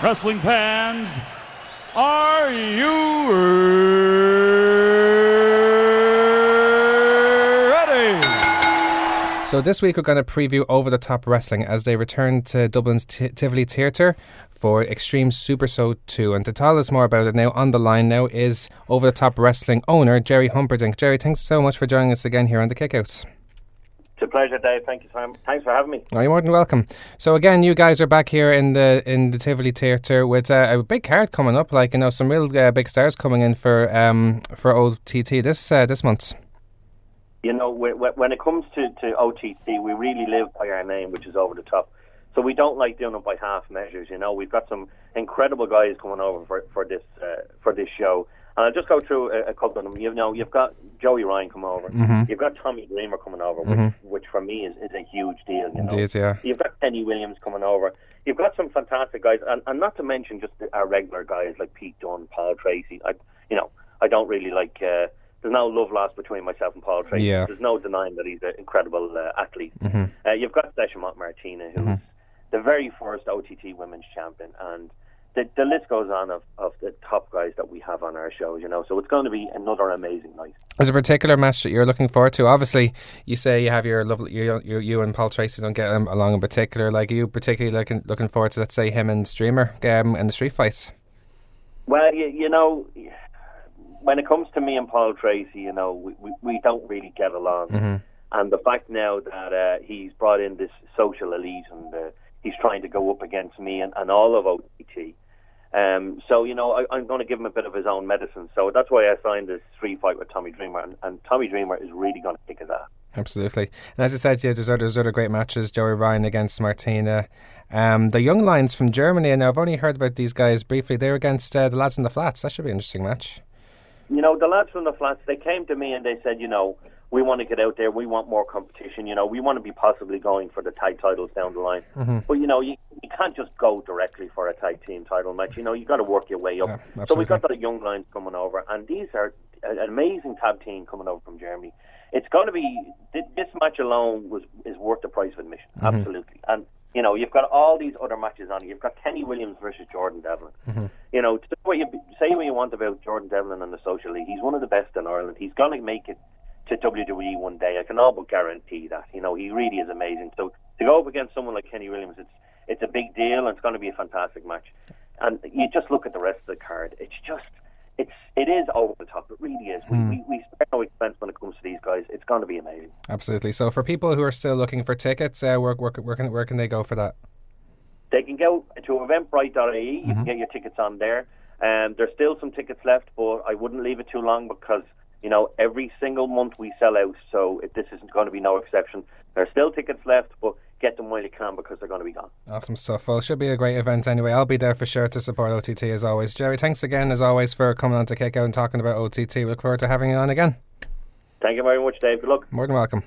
Wrestling fans, are you ready? So this week we're going to preview Over the Top Wrestling as they return to Dublin's Tivoli Theatre for Extreme Supershow 2. And to tell us more about it now, on the line now is Over the Top Wrestling owner Gerry Humperdink. Gerry, thanks so much for joining us again here on The Kickouts. It's a pleasure, Dave. Thank you, Sam. Thanks for having me. Oh, you're more than welcome. So again, you guys are back here in the Tivoli Theatre with a big card coming up. Like, you know, some real big stars coming in for OTT this month. You know, when it comes to OTT, we really live by our name, which is Over the Top. So we don't like doing it by half measures. You know, we've got some incredible guys coming over for this show. And I'll just go through a couple of them. You know, you've got Joey Ryan come over. Mm-hmm. You've got Tommy Dreamer coming over, which for me is a huge deal. You know? Indeed, yeah. You've got Kenny Williams coming over. You've got some fantastic guys, and not to mention just our regular guys like Pete Dunne, Paul Tracy. I don't really like. There's no love lost between myself and Paul Tracy. Yeah. There's no denying that he's an incredible athlete. Mm-hmm. You've got Deschamont Martina, who's the very first OTT Women's Champion, and the list goes on of the top guys that we have on our shows, you know. So it's going to be another amazing night. There's a particular match that you're looking forward to. Obviously, you say you have your lovely you and Paul Tracy don't get along in particular. Like, are you particularly looking forward to, let's say, him and Streamer in the street fights? Well, you know, when it comes to me and Paul Tracy, you know, we don't really get along. Mm-hmm. And the fact now that he's brought in this social elite and he's trying to go up against me and all of OTT. So, you know, I'm going to give him a bit of his own medicine. So that's why I signed this street fight with Tommy Dreamer. And Tommy Dreamer is really going to kick his ass. Absolutely. And as I said, yeah, there's other great matches. Joey Ryan against Martina. The Young Lions from Germany. And I've only heard about these guys briefly. They're against the lads in the flats. That should be an interesting match. You know, the lads from the flats, they came to me and they said, you know, we want to get out there. We want more competition. You know, we want to be possibly going for the tag titles down the line. Mm-hmm. But, you know, you can't just go directly for a tag team title match. You know, you got to work your way up. Yeah, so we've got the Young Lions coming over, and these are an amazing tag team coming over from Germany. It's going to be, this match alone is worth the price of admission. Mm-hmm. Absolutely. And, you know, you've got all these other matches on. You've got Kenny Williams versus Jordan Devlin. Mm-hmm. You know, say what you want about Jordan Devlin and the Social League. He's one of the best in Ireland. He's going to make it to WWE one day. I can all but guarantee that. You know, he really is amazing. So to go up against someone like Kenny Williams, it's a big deal, and it's going to be a fantastic match. And you just look at the rest of the card. It is over the top. It really is. We spare no expense when it comes to these guys. It's going to be amazing. Absolutely. So for people who are still looking for tickets, where can they go for that? They can go to eventbrite.ie. You can get your tickets on there. There's still some tickets left, but I wouldn't leave it too long because, you know, every single month we sell out, so this isn't going to be no exception. There's still tickets left, but get them while you can because they're going to be gone. Awesome stuff. Well, it should be a great event anyway. I'll be there for sure to support OTT as always. Gerry, thanks again as always for coming on to Kick Out and talking about OTT. We look forward to having you on again. Thank you very much, Dave. Good luck. More than welcome.